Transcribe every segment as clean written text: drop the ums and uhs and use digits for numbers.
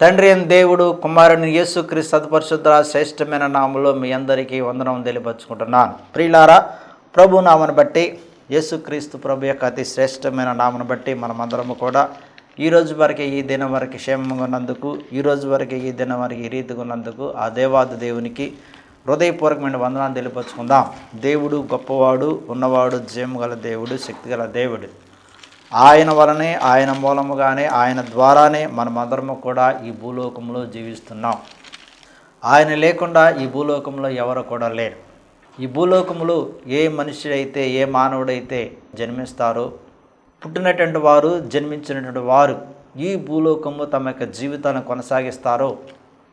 తండ్రి అయిన దేవుడు కుమారుని యేసుక్రీస్తు సత్పరిశుద్ధ శ్రేష్టమైన నామములో మీ అందరికీ వందనం తెలియపరుచుకుంటున్నాను. ప్రియులారా, ప్రభు నామను బట్టి యేసుక్రీస్తు ప్రభు యొక్క అతి శ్రేష్టమైన నామను బట్టి మనమందరము కూడా ఈ రోజు వరకు ఈ దినం వరకు క్షేమంగా ఉన్నందుకు, ఈ రోజు వరకు ఈ దినం వరకు ఈ రీతిగా ఉన్నందుకు ఆ దేవాది దేవునికి హృదయపూర్వకమైన వందనాలు తెలియపరుచుకుందాం. దేవుడు గొప్పవాడు, ఉన్నవాడు, జయము గల దేవుడు, శక్తిగల దేవుడు. ఆయన వలనే, ఆయన మూలముగానే, ఆయన ద్వారానే మనమందరము కూడా ఈ భూలోకంలో జీవిస్తున్నాం. ఆయన లేకుండా ఈ భూలోకంలో ఎవరు కూడా లేరు. ఈ భూలోకంలో ఏ మనుషుడైతే, ఏ మానవుడైతే జన్మిస్తారో, పుట్టినటువంటి వారు, జన్మించినటువంటి వారు ఈ భూలోకంలో తమ యొక్క జీవితాలను కొనసాగిస్తారో,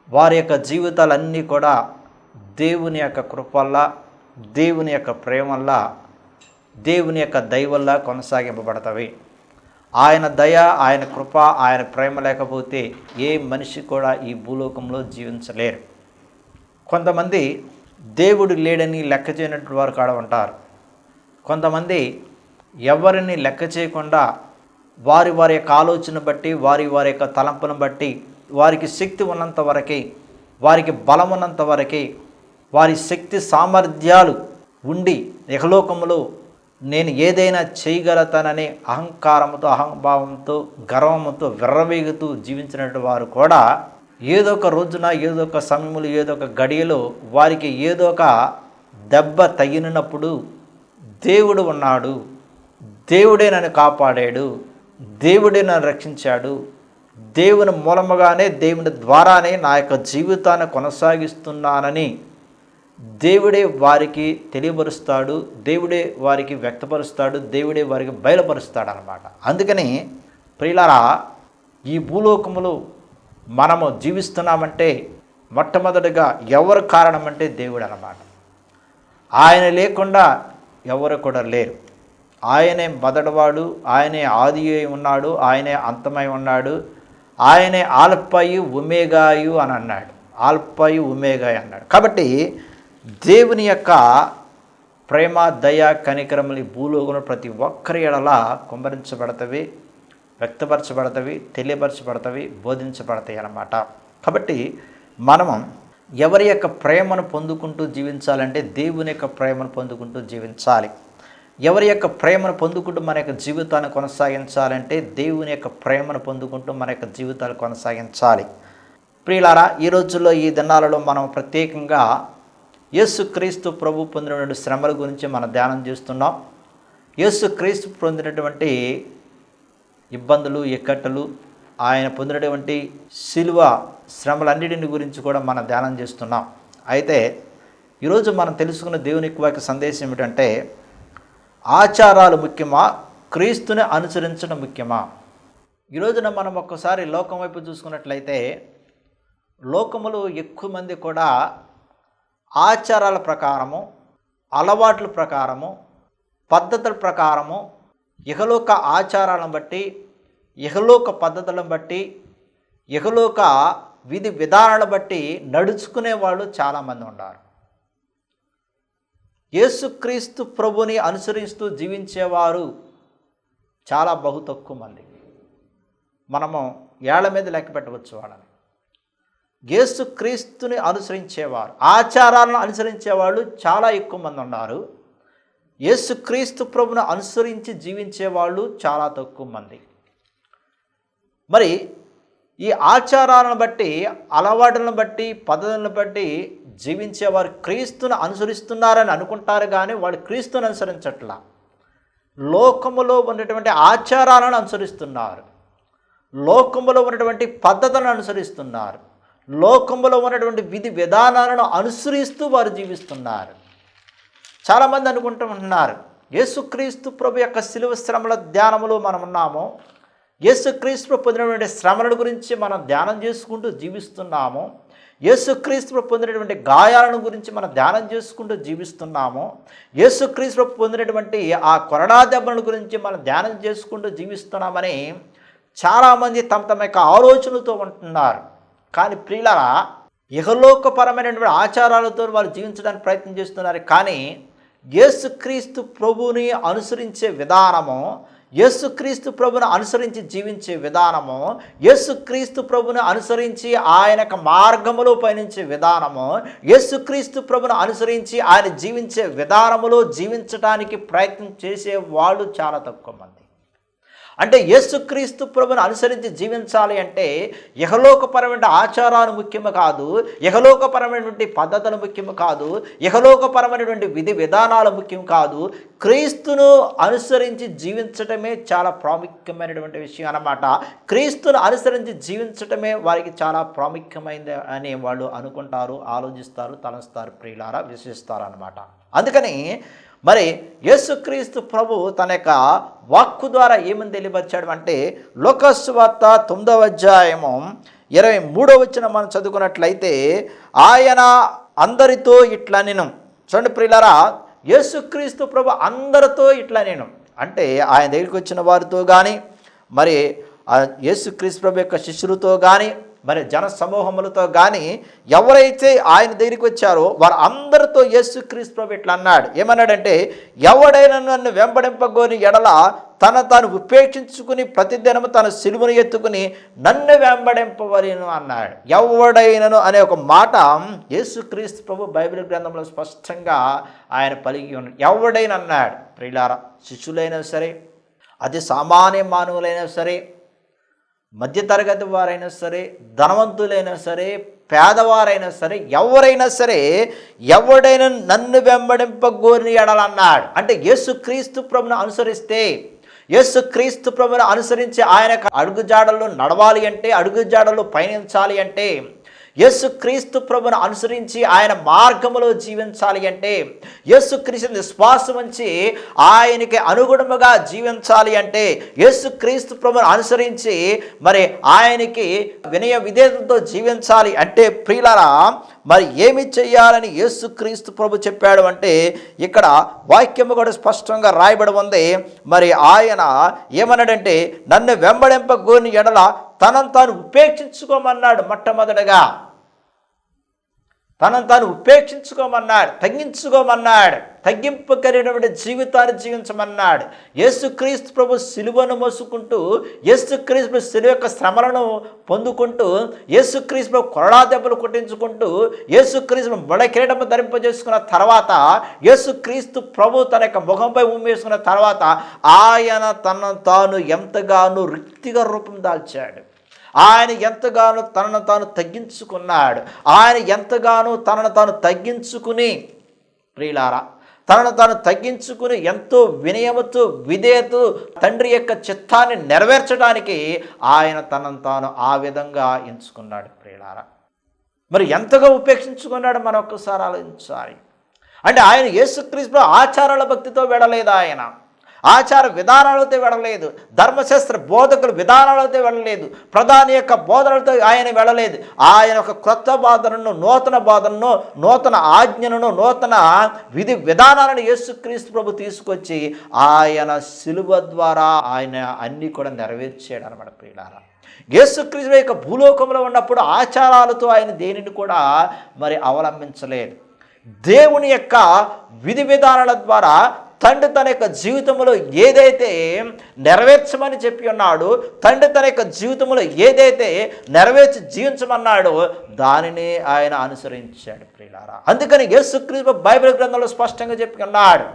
వారి యొక్క జీవితాలన్నీ కూడా దేవుని యొక్క కృప వల్ల, దేవుని యొక్క ప్రేమ వల్ల, దేవుని యొక్క దయ వల్ల కొనసాగింపబడతాయి. ఆయన దయ, ఆయన కృప, ఆయన ప్రేమ లేకపోతే ఏ మనిషి కూడా ఈ భూలోకంలో జీవించలేరు. కొంతమంది దేవుడు లేడని లెక్క చేయనటువంటి వారు కాడ ఉంటారు. కొంతమంది ఎవరిని లెక్క చేయకుండా వారి వారి యొక్క ఆలోచన బట్టి, వారి వారి యొక్క తలంపును బట్టి, వారికి శక్తి ఉన్నంత వరకు, వారికి బలం ఉన్నంత వరకు, వారి శక్తి సామర్థ్యాలు ఉండి ఇహలోకములో నేను ఏదైనా చేయగలుగుతానని అహంకారంతో, అహంభావంతో, గర్వంతో విర్రవీగుతూ జీవించినటువంటి వారు కూడా ఏదో ఒక రోజున, ఏదో ఒక సమయంలో, ఏదో ఒక గడియలో వారికి ఏదో ఒక దెబ్బ తగిలినప్పుడు దేవుడు ఉన్నాడు, దేవుడే నన్ను కాపాడాడు, దేవుడే నన్ను రక్షించాడు, దేవుని మూలముగానే, దేవుని ద్వారానే నా యొక్క జీవితాన్ని కొనసాగిస్తున్నానని దేవుడే వారికి తెలియపరుస్తాడు, దేవుడే వారికి వ్యక్తపరుస్తాడు, దేవుడే వారికి బయలుపరుస్తాడు అన్నమాట. అందుకని ప్రియులారా, ఈ భూలోకములో మనము జీవిస్తున్నామంటే మొట్టమొదటిగా ఎవరు కారణం అంటే దేవుడు అన్నమాట. ఆయన లేకుండా ఎవరు కూడా లేరు. ఆయనే మొదటివాడు, ఆయనే ఆది అయి ఉన్నాడు, ఆయనే అంతమై ఉన్నాడు, ఆయనే ఆల్ఫాయు ఒమేగాయు అని అన్నాడు. ఆల్ఫాయు ఒమేగాయు అన్నాడు. కాబట్టి దేవుని యొక్క ప్రేమ, దయ, కనికరములు ఈ భూలోకంలో ప్రతి ఒక్కరి ఎడలా కుమ్మరించబడతవి, వ్యక్తపరచబడతవి, తెలియపరచబడతవి, బోధించబడతాయి అన్నమాట. కాబట్టి మనము ఎవరి యొక్క ప్రేమను పొందుకుంటూ జీవించాలంటే దేవుని యొక్క ప్రేమను పొందుకుంటూ జీవించాలి. ఎవరి యొక్క ప్రేమను పొందుకుంటూ మన యొక్క జీవితాన్ని కొనసాగించాలంటే దేవుని యొక్క ప్రేమను పొందుకుంటూ మన యొక్క జీవితాలు కొనసాగించాలి. ప్రియులారా, ఈ రోజుల్లో, ఈ దినాలలో మనం ప్రత్యేకంగా యేసుక్రీస్తు ప్రభు పొందినటువంటి శ్రమల గురించి మనం ధ్యానం చేస్తున్నాం. యేసుక్రీస్తు పొందినటువంటి ఇబ్బందులు, ఇక్కట్లు, ఆయన పొందినటువంటి శిలువ శ్రమలన్నిటిని గురించి కూడా మనం ధ్యానం చేస్తున్నాం. అయితే ఈరోజు మనం తెలుసుకున్న దేవుని వాక్య సందేశం ఏమిటంటే, ఆచారాలు ముఖ్యమా, క్రీస్తుని అనుసరించడం ముఖ్యమా? ఈరోజున మనం ఒక్కసారి లోకం వైపు చూసుకున్నట్లయితే, లోకములో ఎక్కువ మంది కూడా ఆచారాల ప్రకారము, అలవాట్ల ప్రకారము, పద్ధతుల ప్రకారము, ఇహలోక ఆచారాలను బట్టి, ఇహలోక పద్ధతులను బట్టి, ఇహలోక విధి విధానాలను బట్టి నడుచుకునే వాళ్ళు చాలామంది ఉన్నారు. యేసుక్రీస్తు ప్రభుని అనుసరిస్తూ జీవించేవారు చాలా బహు తక్కువ మంది. మనము ఏళ్ల మీద లెక్క పెట్టవచ్చు వాళ్ళని. యేసుక్రీస్తుని అనుసరించేవారు, ఆచారాలను అనుసరించేవాళ్ళు చాలా ఎక్కువ మంది ఉన్నారు. యేసుక్రీస్తు ప్రభుని అనుసరించి జీవించేవాళ్ళు చాలా తక్కువ మంది. మరి ఈ ఆచారాలను బట్టి, అలవాటులను బట్టి, పద్ధతులను బట్టి జీవించేవారు క్రీస్తుని అనుసరిస్తున్నారని అనుకుంటారు, కానీ వాళ్ళు క్రీస్తుని అనుసరించట్లా. లోకములో ఉన్నటువంటి ఆచారాలను అనుసరిస్తున్నారు, లోకములో ఉన్నటువంటి పద్ధతులను అనుసరిస్తున్నారు, లోకంలో ఉన్నటువంటి విధి విధానాలను అనుసరిస్తూ వారు జీవిస్తున్నారు. చాలామంది అనుకుంటున్నారు, యేసుక్రీస్తు ప్రభు యొక్క శిలువ శ్రమల ధ్యానములో మనం ఉన్నాము, యేసుక్రీస్తు పొందినటువంటి శ్రమల గురించి మనం ధ్యానం చేసుకుంటూ జీవిస్తున్నాము, యేసుక్రీస్తు పొందినటువంటి గాయాలను గురించి మనం ధ్యానం చేసుకుంటూ జీవిస్తున్నాము, యేసుక్రీస్తు పొందినటువంటి ఆ కొరడా దెబ్బల గురించి మనం ధ్యానం చేసుకుంటూ జీవిస్తున్నామని చాలామంది తమ తమ యొక్క ఆలోచనలతో ఉంటున్నారు. కానీ ప్రియులారా, ఇహలోకపరమైనటువంటి ఆచారాలతో వారు జీవించడానికి ప్రయత్నం చేస్తున్నారు. కానీ యేసుక్రీస్తు ప్రభువుని అనుసరించే విధానము, యేసుక్రీస్తు ప్రభుని అనుసరించి జీవించే విధానము, యేసుక్రీస్తు ప్రభుని అనుసరించి ఆయన యొక్క మార్గములో పయనించే విధానము, యేసుక్రీస్తు ప్రభుని అనుసరించి ఆయన జీవించే విధానములో జీవించడానికి ప్రయత్నం చేసే వాళ్ళు చాలా తక్కువ మంది. అంటే యేసుక్రీస్తు ప్రభుని అనుసరించి జీవించాలి అంటే ఇహలోకపరమైన ఆచారాలు ముఖ్యము కాదు, ఇహలోకపరమైనటువంటి పద్ధతులు ముఖ్యము కాదు, ఇహలోకపరమైనటువంటి విధి విధానాలు ముఖ్యం కాదు. క్రీస్తును అనుసరించి జీవించటమే చాలా ప్రాముఖ్యమైనటువంటి విషయం అన్నమాట. క్రీస్తును అనుసరించి జీవించటమే వారికి చాలా ప్రాముఖ్యమైనది అని వాళ్ళు అనుకుంటారు, ఆలోచిస్తారు, తలంస్తారు, ప్రియులారా, విశ్వసిస్తారు అన్నమాట. అందుకని మరి యేసుక్రీస్తు ప్రభు తన యొక్క వాక్కు ద్వారా ఏమని తెలియపరిచాడు అంటే, లోకాసు వార్త 9వ అధ్యాయము 23వ వచనం మనం చదువుకున్నట్లయితే, ఆయన అందరితో ఇట్లా నేను చూడండి ప్రియులారా, యేసుక్రీస్తు ప్రభు అందరితో ఇట్లా నేను అంటే ఆయన దగ్గరికి వచ్చిన వారితో కానీ, మరి యేసుక్రీస్తు ప్రభు యొక్క శిష్యులతో కానీ, మరి జన సమూహములతో కానీ ఎవరైతే ఆయన దగ్గరికి వచ్చారో వారు అందరితో యేసుక్రీస్తు ప్రభు ఇట్లా అన్నాడు. ఏమన్నాడంటే, ఎవడైనా నన్ను వెంబడింపగోని ఎడల తాను ఉపేక్షించుకుని ప్రతిదినము తన సిలువను ఎత్తుకుని నన్ను వెంబడింపవలెను అన్నాడు. ఎవడైనను అనే ఒక మాట యేసుక్రీస్తు ప్రభు బైబిల్ గ్రంథంలో స్పష్టంగా ఆయన పలికి ఉన్నాడు. ఎవడైనా అన్నాడు. ప్రియులారా, శిష్యులైనా సరే, అతి సామాన్య మానవులైనా సరే, మధ్యతరగతి వారైనా సరే, ధనవంతులైనా సరే, పేదవారైనా సరే, ఎవరైనా సరే, ఎవడైనా నన్ను వెంబడింపగోరిని ఎడలన్నాడు. అంటే యేసుక్రీస్తు ప్రభుని అనుసరిస్తే, యేసుక్రీస్తు ప్రభుని అనుసరించి ఆయన అడుగుజాడల్లో నడవాలి అంటే, అడుగుజాడల్లో పయనించాలి అంటే, యేసుక్రీస్తు ప్రభుని అనుసరించి ఆయన మార్గములో జీవించాలి అంటే, యేసుక్రీస్తు విశ్వాసం ఉంచి ఆయనకి అనుగుణముగా జీవించాలి అంటే, యేసుక్రీస్తు ప్రభుని అనుసరించి మరి ఆయనకి వినయ విధేయతతో జీవించాలి అంటే, ప్రియులారా, మరి ఏమి చెయ్యాలని యేసుక్రీస్తు ప్రభు చెప్పాడు అంటే, ఇక్కడ వాక్యము కూడా స్పష్టంగా రాయబడి ఉంది. మరి ఆయన ఏమన్నాడంటే, నన్ను వెంబడింపగోని ఎడల తనను తాను ఉపేక్షించుకోమన్నాడు. మొట్టమొదటిగా తనను తాను ఉపేక్షించుకోమన్నాడు, తగ్గించుకోమన్నాడు, తగ్గింపు కలిగినటువంటి జీవితాన్ని జీవించమన్నాడు. యేసుక్రీస్తు ప్రభు సిలువను మోసుకుంటూ, యేసుక్రీస్తు సిలువ యొక్క శ్రమలను పొందుకుంటూ, యేసుక్రీస్తు కొరడా దెబ్బలు కొట్టించుకుంటూ, యేసుక్రీస్తు బుడకిరీటము ధరింపజేసుకున్న తర్వాత, యేసుక్రీస్తు ప్రభు తన యొక్క ముఖంపై ఉమ్మేసుకున్న తర్వాత ఆయన తనను తాను ఎంతగానో రిక్తిగా రూపం దాల్చాడు. ఆయన ఎంతగానో తనను తాను తగ్గించుకున్నాడు. ఆయన ఎంతగానో తనను తాను తగ్గించుకుని, ప్రియులారా, తనను తాను తగ్గించుకుని ఎంతో వినయముతో విధేయత తండ్రి యొక్క చిత్తాన్ని నెరవేర్చడానికి ఆయన తనను తాను ఆ విధంగా ఎంచుకున్నాడు. ప్రియులారా, మరి ఎంతగా ఉపేక్షించుకున్నాడు మనం ఒక్కసారి ఆలోచించాలి. అంటే ఆయన యేసుక్రీస్తు ఆచారాల భక్తితో వెడలేదు, ఆయన ఆచార విధానాలతో వెళ్ళలేదు, ధర్మశాస్త్ర బోధకుల విధానాలతో వెళ్ళలేదు, ప్రధాని యొక్క బోధనలతో ఆయన వెళ్ళలేదు. ఆయన ఒక క్రొత్త బోధనను, నూతన బోధనను, నూతన ఆజ్ఞలను, నూతన విధి విధానాలను యేసుక్రీస్తు ప్రభు తీసుకొచ్చి ఆయన సిలువ ద్వారా ఆయన అన్నీ కూడా నెరవేర్చాడు అన్నమాట. ప్రియులారా, యేసుక్రీస్తు యొక్క భూలోకంలో ఉన్నప్పుడు ఆచారాలతో ఆయన దేనిని కూడా మరి అవలంబించలేదు. దేవుని యొక్క విధి విధానాల ద్వారా తండ్రి తన యొక్క జీవితంలో ఏదైతే నెరవేర్చమని చెప్పి ఉన్నాడో, తండ్రి తన యొక్క జీవితంలో ఏదైతే నెరవేర్చి జీవించమన్నాడో దానిని ఆయన అనుసరించాడు. ప్రియులారా, అందుకని యేసుక్రీస్తు బైబిల్ గ్రంథంలో స్పష్టంగా చెప్పి ఉన్నాడు,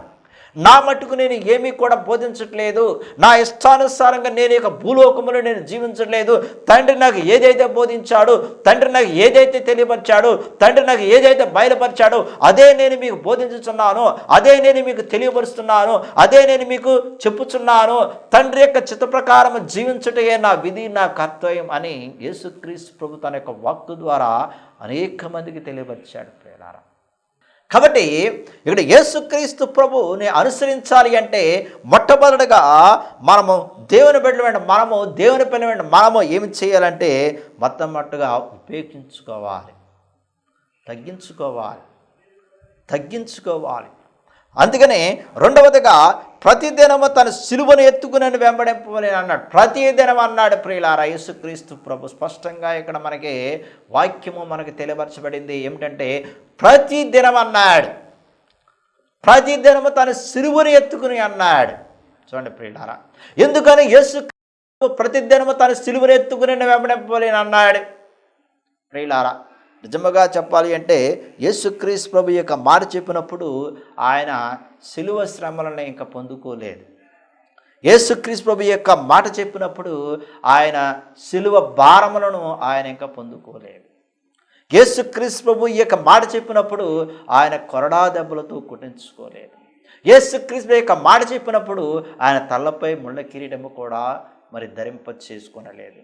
నా మట్టుకు నేను ఏమీ కూడా బోధించట్లేదు, నా ఇష్టానుసారంగా నేను ఇక భూలోకములో నేను జీవించట్లేదు. తండ్రి నాకు ఏదైతే బోధించాడో, తండ్రి నాకు ఏదైతే తెలియపరిచాడో, తండ్రి నాకు ఏదైతే బయలుపరిచాడో అదే నేను మీకు బోధించుచున్నాను, అదే నేను మీకు తెలియపరుస్తున్నాను, అదే నేను మీకు చెప్పుచున్నాను. తండ్రి యొక్క చిత్త ప్రకారం జీవించుటయే నా విధి, నా కర్తవ్యం అని యేసుక్రీస్తు ప్రభు తన యొక్క వాక్కు ద్వారా అనేక మందికి తెలియపరిచాడు. ప్రియులారా, కాబట్టి ఇక్కడ యేసుక్రీస్తు ప్రభుని అనుసరించాలి అంటే మొట్టమొదటిగా మనము దేవుని బిడ్డలమైన మనము, దేవుని పిల్లలైన మనము ఏమి చేయాలంటే మొట్టమొదటిగా ఉపేక్షించుకోవాలి, తగ్గించుకోవాలి. అందుకనే రెండవదిగా ప్రతిదినము తన సిలువను ఎత్తుకుని వెంబడింపవలె అన్నాడు. ప్రతిదినం అన్నాడు. ప్రియులారా, యేసుక్రీస్తు ప్రభు స్పష్టంగా ఇక్కడ మనకి వాక్యము మనకి తెలియపరచబడింది ఏమిటంటే ప్రతిదినం అన్నాడు. ప్రతిదినము తన సిలువను ఎత్తుకుని అన్నాడు. చూడండి ప్రియులారా, ఎందుకని యేసు ప్రతిదినము తన సిలువను ఎత్తుకుని వెంబడింపలేని అన్నాడు. ప్రియులారా, నిజముగా చెప్పాలి అంటే యేసుక్రీస్తు ప్రభు యొక్క మాట చెప్పినప్పుడు ఆయన సిలువ శ్రమలను ఇంకా పొందుకోలేదు. యేసుక్రీస్తు ప్రభు యొక్క మాట చెప్పినప్పుడు ఆయన సిలువ భారములను ఆయన ఇంకా పొందుకోలేదు. యేసుక్రీస్తు ప్రభు ఈ యొక్క మాట చెప్పినప్పుడు ఆయన కొరడా దెబ్బలతో కుట్టించుకోలేదు. యేసుక్రీస్తు యొక్క మాట చెప్పినప్పుడు ఆయన తలపై ముళ్ళ కిరీటము కూడా మరి ధరింప చేసుకొనలేదు.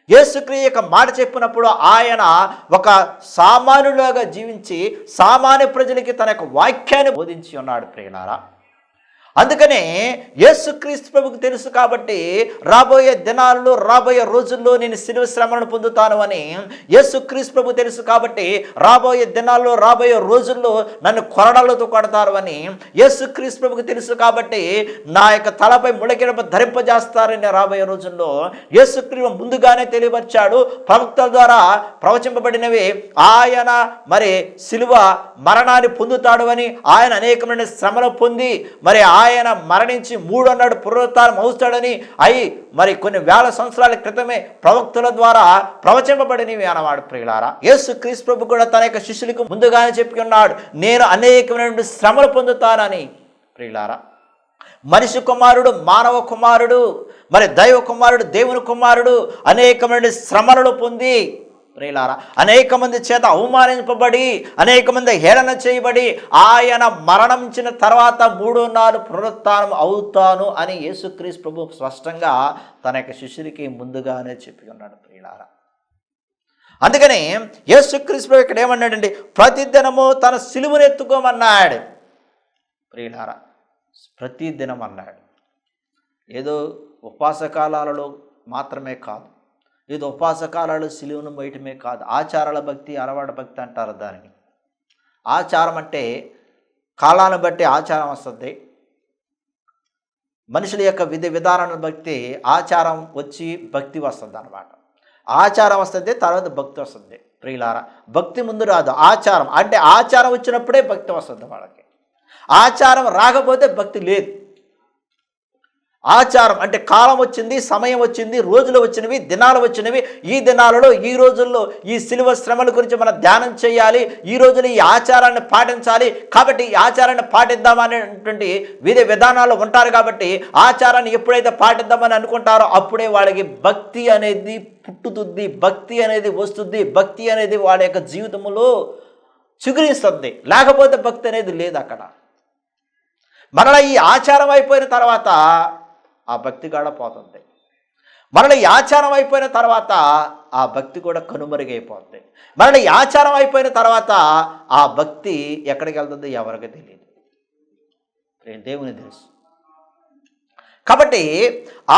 యేసుక్రీస్తు యొక్క మాట చెప్పినప్పుడు ఆయన ఒక సామాన్యులాగా జీవించి సామాన్య ప్రజలకి తన యొక్క వాక్యాన్ని బోధించి ఉన్నాడు ప్రియులారా. అందుకనే యేసుక్రీస్తు ప్రభుకు తెలుసు కాబట్టి రాబోయే దినాల్లో రాబోయే రోజుల్లో నేను సిలువ శ్రమలను పొందుతాను అని యేసుక్రీస్తు ప్రభు తెలుసు కాబట్టి రాబోయే దినాల్లో రాబోయే రోజుల్లో నన్ను కొరడాలతో కొడతారు అని యేసుక్రీస్తు ప్రభుకు తెలుసు కాబట్టి నా యొక్క తలపై ముళ్ళకిరీటం ధరింపజేస్తారని రాబోయే రోజుల్లో యేసుక్రీస్తు ముందుగానే తెలియపరిచాడు. ప్రవక్తల ద్వారా ప్రవచింపబడినవి ఆయన మరి సిలువ మరణాన్ని పొందుతాడు అని, ఆయన అనేకమైన శ్రమలు పొంది మరి ఆయన మరణించి 3వ నాడు పునరుత్థానం అవుతాడని అయి మరి కొన్ని వేల సంవత్సరాల క్రితమే ప్రవక్తల ద్వారా ప్రవచింపబడినవి అన్నవాడు ప్రియులారా. యేసుక్రీస్తు ప్రభు కూడా తన యొక్క శిష్యులకు ముందుగానే చెప్పి ఉన్నాడు, నేను అనేకమైన శ్రమలు పొందుతానని. ప్రియులారా, మనిషి కుమారుడు మానవ కుమారుడు మరి దైవ కుమారుడు దేవుని కుమారుడు అనేకమైన శ్రమలను పొంది ప్రియులారా అనేక మంది చేత అవమానింపబడి అనేక మంది హేళన చేయబడి ఆయన మరణించిన తర్వాత 3వ నాడు పునరుత్థానం అవుతాను అని యేసుక్రీస్తు ప్రభు స్పష్టంగా తన యొక్క శిష్యుడికి ముందుగానే చెప్పి ఉన్నాడు ప్రియులారా. అందుకని యేసుక్రీస్తు ప్రభు ఇక్కడ ఏమన్నాడండి, ప్రతిదినము తన సిలువను ఎత్తుకోమన్నాడు ప్రియులారా. ప్రతిదినం అన్నాడు. ఏదో ఉపవాస కాలాలలో మాత్రమే కాదు, ఇది ఉపవాసకాలాలు సిలువను మోయటమే కాదు, ఆచారాల భక్తి అలవాటు భక్తి అంటారు దానిని. ఆచారం అంటే కాలాన్ని బట్టి ఆచారం వస్తుంది. మనుషుల యొక్క విధి విధానాన్ని బట్టి ఆచారం వచ్చి భక్తి వస్తుంది అన్నమాట. ఆచారం వస్తుంది, తర్వాత భక్తి వస్తుంది ప్రియులారా. భక్తి ముందు రాదు, ఆచారం. అంటే ఆచారం వచ్చినప్పుడే భక్తి వస్తుంది వాళ్ళకి. ఆచారం రాకపోతే భక్తి లేదు. ఆచారం అంటే కాలం వచ్చింది, సమయం వచ్చింది, రోజులు వచ్చినవి, దినాలు వచ్చినవి. ఈ దినాలలో ఈ రోజుల్లో ఈ సిలువ శ్రమల గురించి మనం ధ్యానం చేయాలి. ఈ రోజులు ఈ ఆచారాన్ని పాటించాలి. కాబట్టి ఈ ఆచారాన్ని పాటిద్దామనేటువంటి విధి విధానాలు ఉంటారు. కాబట్టి ఆచారాన్ని ఎప్పుడైతే పాటిద్దామని అనుకుంటారో అప్పుడే వాళ్ళకి భక్తి అనేది పుట్టుతుంది, భక్తి అనేది వస్తుంది, భక్తి అనేది వాళ్ళ యొక్క జీవితంలో చిగురిస్తుంది. లేకపోతే భక్తి అనేది లేదు అక్కడ. మరలా ఈ ఆచారం అయిపోయిన తర్వాత ఆ భక్తి కూడా పోతుంది. మరలా ఈ ఆచారం అయిపోయిన తర్వాత ఆ భక్తి కూడా కనుమరుగైపోతుంది. మరలా ఈ ఆచారం అయిపోయిన తర్వాత ఆ భక్తి ఎక్కడికి వెళ్తుందో ఎవరికి తెలియదు, దేవుని తెలుసు. కాబట్టి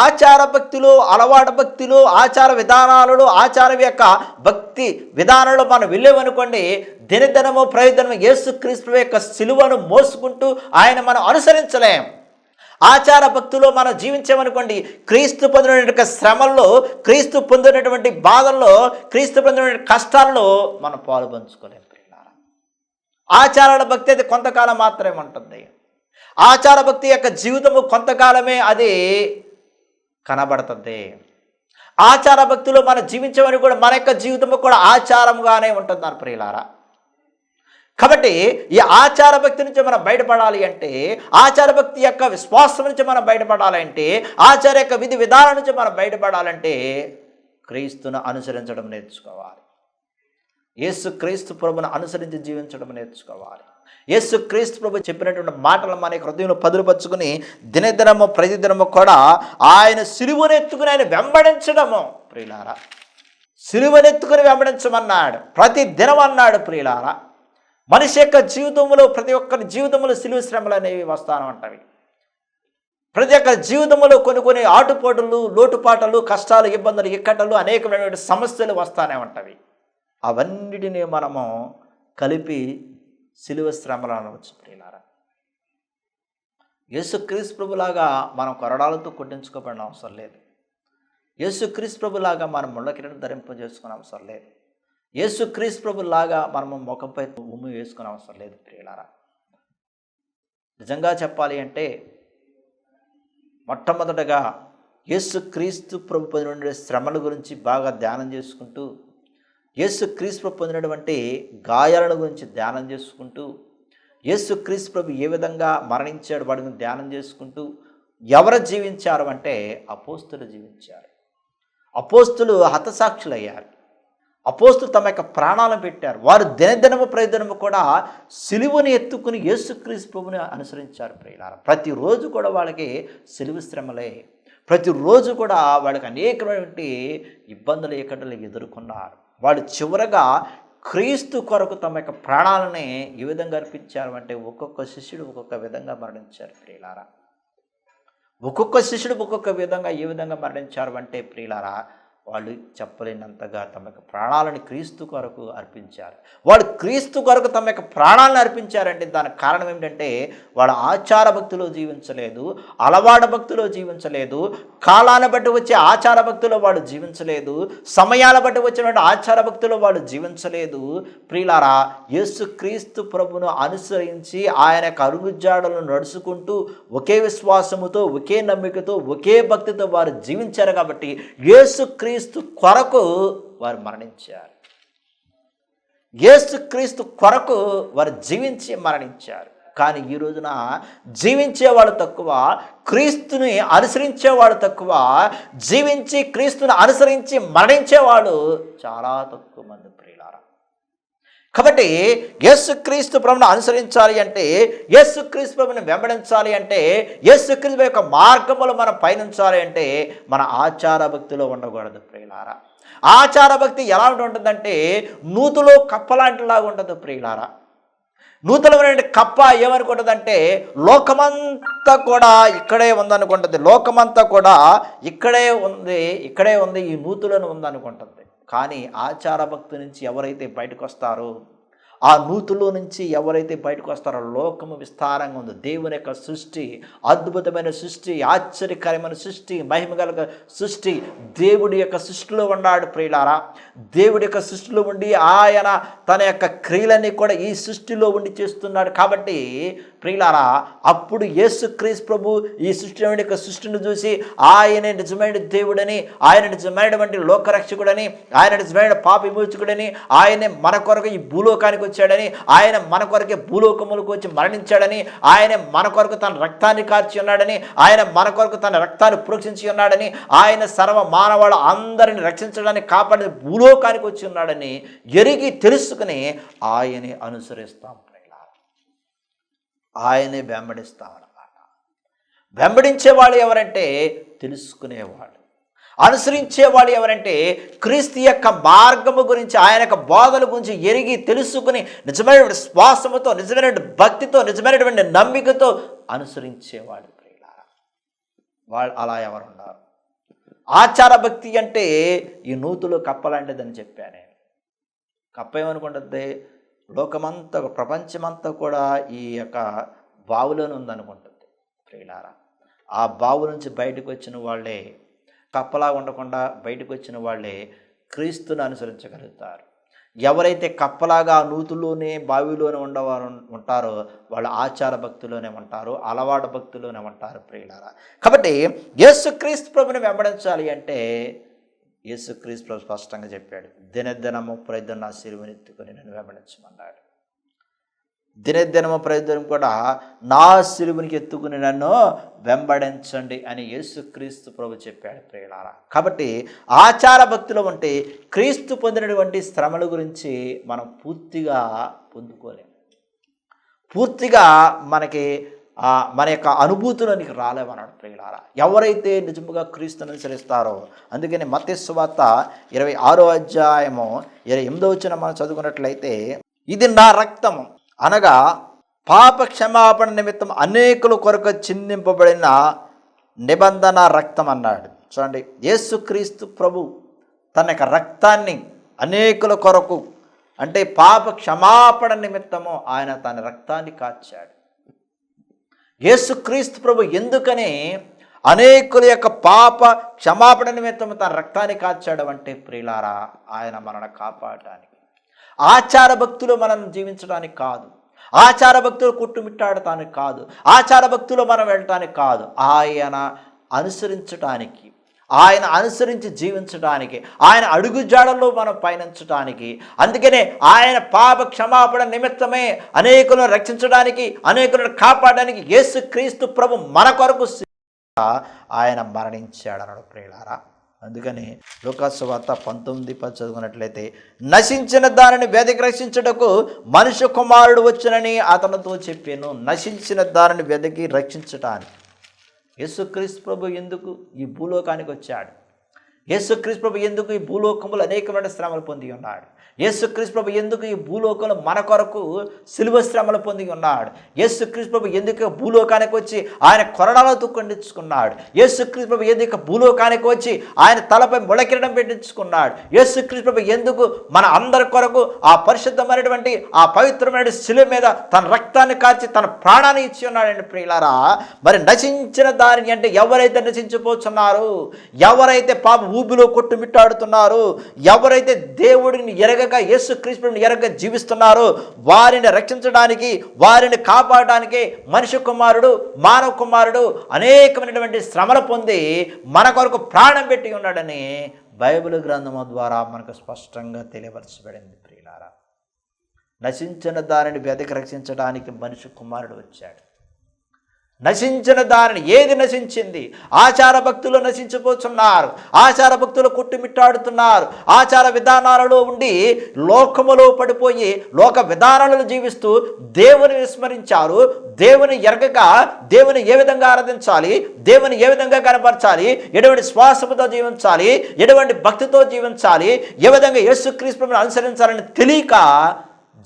ఆచార భక్తులు, అలవాటు భక్తులు, ఆచార విధానాలలో, ఆచారం యొక్క భక్తి విధానంలో మనం వెళ్ళేమనుకోండి, దినదినము ప్రయోజనము యేసుక్రీస్తు యొక్క సిలువను మోసుకుంటూ ఆయన మనం అనుసరించలేం. ఆచార భక్తులు మనం జీవించామనుకోండి, క్రీస్తు పొందినటువంటి శ్రమల్లో, క్రీస్తు పొందినటువంటి బాధల్లో, క్రీస్తు పొందినటువంటి కష్టాల్లో మనం పాలు పంచుకోలేం. ఆచారాల భక్తి అది కొంతకాలం మాత్రమే ఉంటుంది. ఆచార భక్తి యొక్క జీవితము కొంతకాలమే అది కనబడుతుంది. ఆచార భక్తులు మనం జీవించమని కూడా మన యొక్క జీవితము కూడా ఆచారంగానే ఉంటున్నారు ప్రియులారా. కాబట్టి ఈ ఆచార భక్తి నుంచి మనం బయటపడాలి అంటే, ఆచార భక్తి యొక్క విశ్వాసం నుంచి మనం బయటపడాలంటే, ఆచార యొక్క విధి విధానం నుంచి మనం బయటపడాలంటే క్రీస్తును అనుసరించడం నేర్చుకోవాలి. యేసుక్రీస్తు ప్రభువును అనుసరించి జీవించడం నేర్చుకోవాలి. యేసుక్రీస్తు ప్రభు చెప్పినటువంటి మాటలు మన హృదయంలో పదులుపరుచుకుని దినదినము ప్రతిదినము కూడా ఆయన సిలువనెత్తుకుని ఆయన వెంబడించడము ప్రియులారా. సిలువనెత్తుకుని వెంబడించమన్నాడు, ప్రతి దినం అన్నాడు ప్రియులారా. మనిషి యొక్క జీవితంలో ప్రతి ఒక్కరి జీవితంలో సిలువ శ్రమలు అనేవి వస్తాను అంటవి. ప్రతి ఒక్కరి జీవితంలో కొన్ని ఆటుపోటులు, లోటుపాటలు, కష్టాలు, ఇబ్బందులు, ఇక్కటలు, అనేకమైనటువంటి సమస్యలు వస్తానే ఉంటవి. అవన్నిటినీ మనము కలిపి సిలువ శ్రమలు అనవచ్చు ప్రియులారా. యేసుక్రీస్తు ప్రభులాగా మనం కొరడాలతో కొట్టించుకోబడిన అవసరం లేదు. యేసుక్రీస్తు ప్రభులాగా మనం ముళ్ళ కిరీటం ధరింపజేసుకునే అవసరం లేదు. యేసుక్రీస్తు ప్రభులాగా మనము ముఖంపై ఉమ్మి వేసుకునే అవసరం లేదు ప్రియులారా. నిజంగా చెప్పాలి అంటే మొట్టమొదటగా యేసుక్రీస్తు ప్రభు పొందిన శ్రమల గురించి బాగా ధ్యానం చేసుకుంటూ, యేసుక్రీస్తు ప్రభు పొందినటువంటి గాయాలను గురించి ధ్యానం చేసుకుంటూ, యేసుక్రీస్తు ప్రభు ఏ విధంగా మరణించాడు వాడిని ధ్యానం చేసుకుంటూ, ఎవరు జీవించారు అంటే అపోస్తులు జీవించారు. అపోస్తులు హతసాక్షులయ్యారు. అపోస్తులు తమ యొక్క ప్రాణాలను పెట్టారు. వారు దినదినము ప్రతిదినము కూడా సిలువను ఎత్తుకుని యేసుక్రీస్తు ప్రభుని అనుసరించారు. ప్రియులారా, ప్రతిరోజు కూడా వాళ్ళకి సిలువ శ్రమలే. ప్రతిరోజు కూడా వాళ్ళకి అనేకమైనటువంటి ఇబ్బందులు ఇక్కడలు ఎదుర్కొన్నారు. వాళ్ళు చివరగా క్రీస్తు కొరకు తమ యొక్క ప్రాణాలని ఏ విధంగా అర్పించారు అంటే ఒక్కొక్క శిష్యుడు ఒక్కొక్క విధంగా మరణించారు. ప్రియులారా, ఒక్కొక్క శిష్యుడు ఒక్కొక్క విధంగా ఏ విధంగా మరణించారు అంటే ప్రియులారా, వాళ్ళు చెప్పలేనంతగా తమ యొక్క ప్రాణాలను క్రీస్తు కొరకు అర్పించారు. వాళ్ళు క్రీస్తు కొరకు తమ యొక్క ప్రాణాలను అర్పించారంటే దానికి కారణం ఏమిటంటే వాళ్ళ ఆచార భక్తిలో జీవించలేదు, అలవాటు భక్తిలో జీవించలేదు, కాలాన్ని బట్టి వచ్చే ఆచార భక్తిలో వాళ్ళు జీవించలేదు, సమయాల బట్టి వచ్చినటువంటి ఆచార భక్తిలో వాళ్ళు జీవించలేదు. ప్రియులారా, యేసుక్రీస్తు ప్రభును అనుసరించి ఆయన యొక్క అడుగుజాడలను నడుచుకుంటూ ఒకే విశ్వాసముతో, ఒకే నమ్మికతో, ఒకే భక్తితో వారు జీవించారు. కాబట్టి యేసుక్రీస్తు కొరకు వారు మరణించారు. యేసుక్రీస్తు కొరకు వారు జీవించి మరణించారు. కానీ ఈ రోజున జీవించేవాళ్ళు తక్కువ, క్రీస్తుని అనుసరించేవాడు తక్కువ, జీవించి క్రీస్తుని అనుసరించి మరణించేవాడు చాలా తక్కువ మంది. ప్రియులారా, కాబట్టి యేసుక్రీస్తు ప్రభువును అనుసరించాలి అంటే, యేసుక్రీస్తు ప్రభువుని వెంబడించాలి అంటే, యేసుక్రీస్తు యొక్క మార్గములు మనం పయనించాలి అంటే మన ఆచార భక్తిలో ఉండకూడదు. ప్రియులారా, ఆచార భక్తి ఎలా ఉంటుందంటే నూతులో కప్పలాంటిలాగా ఉంటుంది. ప్రియులారా, నూతన కప్ప ఏమనుకుంటుందంటే లోకమంతా కూడా ఇక్కడే ఉందనుకుంటుంది. లోకమంతా కూడా ఇక్కడే ఉంది ఈ నూతులను ఉందనుకుంటుంది. కానీ ఆచార భక్తి నుంచి ఎవరైతే బయటకు వస్తారో, ఆ నూతులో నుంచి ఎవరైతే బయటకు వస్తారో లోకము విస్తారంగా ఉంది. దేవుని యొక్క సృష్టి అద్భుతమైన సృష్టి, ఆశ్చర్యకరమైన సృష్టి, మహిమగల సృష్టి. దేవుడి యొక్క సృష్టిలో ఉన్నాడు. ప్రియులారా, దేవుడి యొక్క సృష్టిలో ఉండి ఆయన తన యొక్క క్రియలన్నీ కూడా ఈ సృష్టిలో ఉండి చేస్తున్నాడు. కాబట్టి ప్రియులారా, అప్పుడు యేసుక్రీస్తు ప్రభు ఈ సృష్టిని చూసి ఆయనే నిజమైన దేవుడని, ఆయన నిజమైనటువంటి లోకరక్షకుడని, ఆయన నిజమైన పాప విమోచకుడని, ఆయనే మన కొరకు ఈ భూలోకానికి వచ్చాడని, ఆయన మన కొరకే భూలోకములకు వచ్చి మరణించాడని, ఆయన మన కొరకు తన రక్తాన్ని కార్చి ఉన్నాడని, ఆయన మన కొరకు తన రక్తాన్ని ప్రోక్షించి ఉన్నాడని, ఆయన సర్వ మానవాళ అందరిని రక్షించడానికి కాపాడి భూలోకానికి వచ్చి ఉన్నాడని ఎరిగి తెలుసుకుని ఆయనే అనుసరిస్తాం. ఆయనే వెంబడిస్తామన్నమాట. వెంబడించేవాళ్ళు ఎవరంటే తెలుసుకునేవాళ్ళు. అనుసరించేవాళ్ళు ఎవరంటే క్రీస్తు యొక్క మార్గము గురించి, ఆయన యొక్క బోధల గురించి ఎరిగి తెలుసుకుని నిజమైనటువంటి శ్వాసముతో, నిజమైనటువంటి భక్తితో, నిజమైనటువంటి నమ్మికతో అనుసరించేవాళ్ళు. వాళ్ళు అలా ఎవరు ఉన్నారు? ఆచార భక్తి అంటే ఈ నూతులో కప్పలాంటిదని చెప్పాను నేను. కప్ప ఏమనుకుంటుంది? లోకమంతా, ప్రపంచమంతా కూడా ఈ యొక్క బావులోనే ఉందనుకుంటుంది. ప్రియులారా, ఆ బావు నుంచి బయటకు వచ్చిన వాళ్ళే, కప్పలా ఉండకుండా బయటకు వచ్చిన వాళ్ళే క్రీస్తుని అనుసరించగలుగుతారు. ఎవరైతే కప్పలాగా నూతుల్లోనే బావిలోనే ఉంటారో వాళ్ళు ఆచార భక్తిలోనే ఉంటారు, అలవాటు భక్తిలోనే ఉంటారు. ప్రియులారా, కాబట్టి యేసుక్రీస్తు ప్రభుని వెంబడించాలి అంటే యేసుక్రీస్తు ప్రభు స్పష్టంగా చెప్పాడు, దినదినము ప్రతిదినం నా సిలువనెత్తుకొని నన్ను వెంబడించమన్నాడు. దినదినము ప్రతిదినం కూడా నా సిలువనికి ఎత్తుకుని నన్ను వెంబడించండి అని యేసుక్రీస్తు ప్రభు చెప్పాడు. ప్రియులారా, కాబట్టి ఆచార భక్తిలో ఉంటే క్రీస్తు పొందినటువంటి శ్రమల గురించి మనం పూర్తిగా పొందుకోలేము. పూర్తిగా మనకి మన యొక్క అనుభూతులోనికి రాలేమన్నాడు. ప్రియులారా, ఎవరైతే నిజముగా క్రీస్తుని అనుసరిస్తారో, అందుకని మత్తయి సువార్త 26వ అధ్యాయము 28వ వచనం మనం చదువుకున్నట్లయితే, ఇది నా రక్తము అనగా పాప క్షమాపణ నిమిత్తం అనేకుల కొరకు చిందింపబడిన నిబంధన రక్తం అన్నాడు. చూడండి, యేసుక్రీస్తు ప్రభు తన యొక్క రక్తాన్ని అనేకుల కొరకు, అంటే పాప క్షమాపణ నిమిత్తము ఆయన తన రక్తాన్ని కార్చాడు. యేసుక్రీస్తు ప్రభు ఎందుకని అనేకుల యొక్క పాప క్షమాపణ నిమిత్తం తన రక్తాన్ని కార్చాడు అంటే ప్రియులారా, ఆయన మనల్ని కాపాడటానికి. ఆచార భక్తులు మనం జీవించడానికి కాదు, ఆచార భక్తులు కొట్టుమిట్టాడటానికి కాదు, ఆచార భక్తులు మనం వెళ్ళటానికి కాదు. ఆయన అనుసరించడానికి, ఆయన అనుసరించి జీవించడానికి, ఆయన అడుగుజాడల్లో మనం పయనించడానికి, అందుకనే ఆయన పాప క్షమాపణ నిమిత్తమే అనేకులను రక్షించడానికి, అనేకులను కాపాడడానికి యేసుక్రీస్తు ప్రభు మన కొరకు ఆయన మరణించాడన్నాడు ప్రియులారా. అందుకని లూకాసు వార్త 19:10 చదువుకున్నట్లయితే, నశించిన దానిని వెదకి రక్షించుటకు మనుష్య కుమారుడు వచ్చునని అతనితో చెప్పాను. నశించిన దానిని వెదకి రక్షించటానికి యేసుక్రీస్తు ప్రభు ఎందుకు ఈ భూలోకానికి వచ్చాడు? యేసుక్రీస్తు ప్రభు ఎందుకు ఈ భూలోకములు అనేకమైన శ్రమలు పొంది ఉన్నాడు? యేసుక్రీస్తు ప్రభు ఎందుకు ఈ భూలోకంలో మన కొరకు సిలువ శ్రమలు పొంది ఉన్నాడు? యేసుక్రీస్తు ప్రభు ఎందుకు భూలోకానికి వచ్చి ఆయన కొరడాలతో ఖండించుకున్నాడు? యేసుక్రీస్తు ప్రభు ఎందుకు భూలోకానికి వచ్చి ఆయన తలపై ముళకిరడం పెట్టించుకున్నాడు? యేసుక్రీస్తు ప్రభు ఎందుకు మన అందరి కొరకు ఆ పరిశుద్ధమైనటువంటి ఆ పవిత్రమైన శిలువ మీద తన రక్తాన్ని కార్చి తన ప్రాణాన్ని ఇచ్చి ఉన్నాడండి ప్రియులారా. మరి నశించిన దానిని అంటే ఎవరైతే నశించిపోతున్నారు, ఎవరైతే పాప ఊబిలో కొట్టుమిట్టాడుతున్నారు, ఎవరైతే దేవుడిని యేసుక్రీస్తుని ఎరగ జీవిస్తున్నారో వారిని రక్షించడానికి, వారిని కాపాడడానికి మనిషి కుమారుడు, మానవ కుమారుడు అనేకమైనటువంటి శ్రమలు పొంది మన కొరకు ప్రాణం పెట్టి ఉన్నాడని బైబిల్ గ్రంథము ద్వారా మనకు స్పష్టంగా తెలియపరచబడింది ప్రియులారా. నశించిన దానిని వెదకి రక్షించడానికి మనిషి కుమారుడు వచ్చాడు. నశించిన దానిని, ఏది నశించింది? ఆచార భక్తులు నశించిపోతున్నారు, ఆచార భక్తులు కొట్టుమిట్టాడుతున్నారు, ఆచార విధానాలలో ఉండి లోకములో పడిపోయి లోక విధానాలను జీవిస్తూ దేవుని విస్మరించారు. దేవుని ఎరగక దేవుని ఏ విధంగా ఆరాధించాలి, దేవుని ఏ విధంగా కనపరచాలి, ఎటువంటి శ్వాసముతో జీవించాలి, ఎటువంటి భక్తితో జీవించాలి, ఏ విధంగా యేసుక్రీస్తుని అనుసరించాలని తెలియక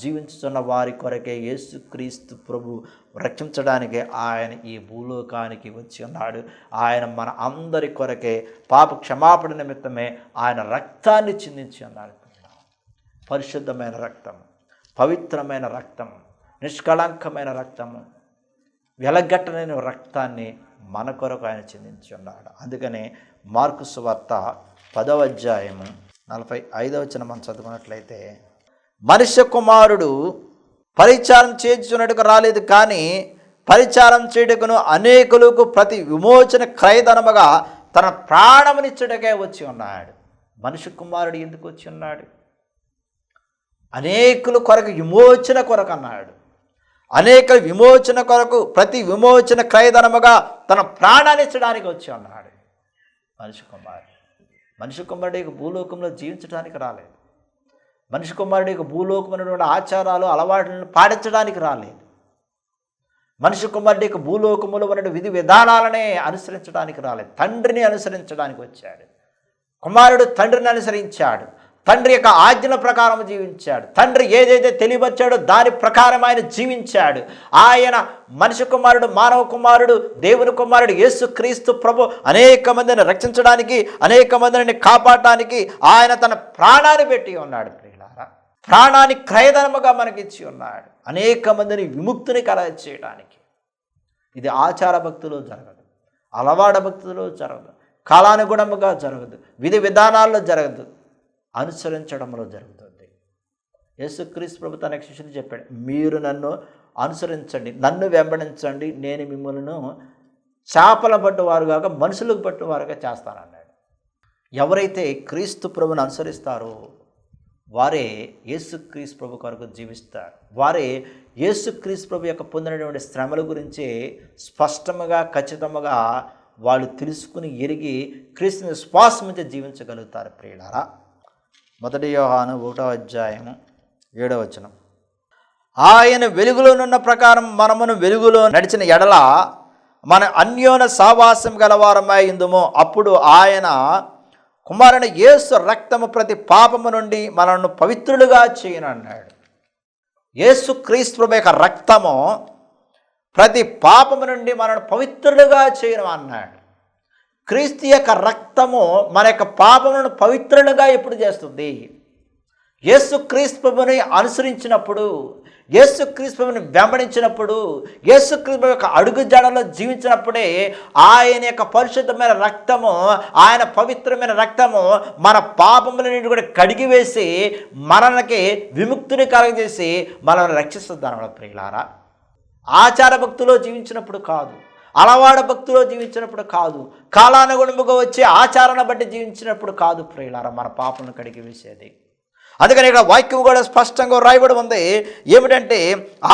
జీవించుతున్న వారి కొరకే యేసుక్రీస్తు ప్రభు రక్షించడానికి ఆయన ఈ భూలోకానికి వచ్చి ఉన్నాడు. ఆయన మన అందరి కొరకే పాప క్షమాపణ నిమిత్తమే ఆయన రక్తాన్ని చిందించి ఉన్నాడు. పరిశుద్ధమైన రక్తం, పవిత్రమైన రక్తం, నిష్కళంకమైన రక్తము, వెలగట్టలేని రక్తాన్ని మన కొరకు ఆయన చిందించి ఉన్నాడు. అందుకనే మార్కు సువార్త 10వ అధ్యాయము 45వ వచనం మనం చదువుకున్నట్లయితే, మనుష్య కుమారుడు పరిచారం చేయుచున్నట్టుకు రాలేదు, కానీ పరిచారం చేయుటకును అనేకులకు ప్రతి విమోచన క్రయధనముగా తన ప్రాణమునిచ్చుటకే వచ్చి ఉన్నాడు. మనుష్య కుమారుడు ఎందుకు వచ్చి ఉన్నాడు? అనేకుల కొరకు విమోచన కొరకు అన్నాడు. అనేక విమోచన కొరకు ప్రతి విమోచన క్రయధనముగా తన ప్రాణాన్ని ఇచ్చడానికి వచ్చి ఉన్నాడు మనిషి కుమారుడు. మనిషి కుమారుడు భూలోకంలో జీవించడానికి రాలేదు. మనిషి కుమారుడు భూలోకమైనటువంటి ఆచారాలు అలవాట్లను పాటించడానికి రాలేదు. మనిషి కుమారుడు భూలోకములో ఉన్న విధి విధానాలనే అనుసరించడానికి రాలేదు, తండ్రిని అనుసరించడానికి వచ్చాడు. కుమారుడు తండ్రిని అనుసరించాడు, తండ్రి యొక్క ఆజ్ఞల ప్రకారం జీవించాడు. తండ్రి ఏదైతే తెలియవచ్చాడో దాని ప్రకారం ఆయన జీవించాడు. ఆయన మనిషి కుమారుడు, మానవ కుమారుడు, దేవుని కుమారుడు యేసుక్రీస్తు ప్రభు అనేక మందిని రక్షించడానికి, అనేక మందిని కాపాడటానికి ఆయన తన ప్రాణాన్ని పెట్టి ఉన్నాడు ప్రియులారా. ప్రాణాన్ని క్రయధనముగా మనకిచ్చి ఉన్నాడు, అనేక మందిని విముక్తిని కలగచేయడానికి. ఇది ఆచార భక్తులు జరగదు, అలవాడ భక్తులు జరగదు, కాలానుగుణముగా జరగదు, విధి విధానాల్లో జరగదు, అనుసరించడంలో జరుగుతుంది. యేసుక్రీస్తు ప్రభు తన శిష్యులు చెప్పాడు, మీరు నన్ను అనుసరించండి, నన్ను వెంబడించండి, నేను మిమ్మల్ని చేపల పట్టువారుగా మనుషులకు పట్టువారుగా చేస్తానన్నాడు. ఎవరైతే క్రీస్తు ప్రభుని అనుసరిస్తారో వారే యేసుక్రీస్తు ప్రభు కొరకు జీవిస్తారు. వారే యేసుక్రీస్తు ప్రభు యొక్క పొందినటువంటి శ్రమల గురించి స్పష్టముగా, ఖచ్చితంగా వాళ్ళు తెలుసుకుని ఎరిగి క్రీస్తుని విశ్వాసం మీద జీవించగలుగుతారు ప్రియులారా. 1 యోహాను 1వ అధ్యాయము 7వ వచనం, ఆయన వెలుగులోనున్న ప్రకారం మనమును వెలుగులో నడిచిన ఎడల మన అన్యోన సావాసం గలవారమై ఉందుము. అప్పుడు ఆయన కుమారుని యేసు రక్తము ప్రతి పాపము నుండి మనల్ని పవిత్రులుగా చేయనన్నాడు. యేసు క్రీస్తు ప్రభు యొక్క రక్తము ప్రతి పాపము నుండి మనల్ని పవిత్రులుగా చేయను అన్నాడు. క్రీస్తు యొక్క రక్తము మన యొక్క పాపములను పవిత్రులుగా ఎప్పుడు చేస్తుంది? యేసుక్రీస్తు ప్రభుని అనుసరించినప్పుడు, యేసుక్రీస్తు ప్రభుని వెంబడించినప్పుడు, యేసుక్రీస్తు ప్రభు యొక్క అడుగు జాడలో జీవించినప్పుడే ఆయన యొక్క పరిశుద్ధమైన రక్తము, ఆయన పవిత్రమైన రక్తము మన పాపముల నుండి కూడా కడిగివేసి మనకి విముక్తిని కలగజేసి మనల్ని రక్షిస్తుంది అన్నమాట ప్రియులారా. ఆచార భక్తులో జీవించినప్పుడు కాదు, అలవాడ భక్తిలో జీవించినప్పుడు కాదు, కాలానుగుణముగా వచ్చే ఆచారాన్ని బట్టి జీవించినప్పుడు కాదు ప్రియులారా మన పాపలను కడిగి వేసేది. అందుకని ఇక్కడ వాక్యం కూడా స్పష్టంగా రాయబడి ఉంది. ఏమిటంటే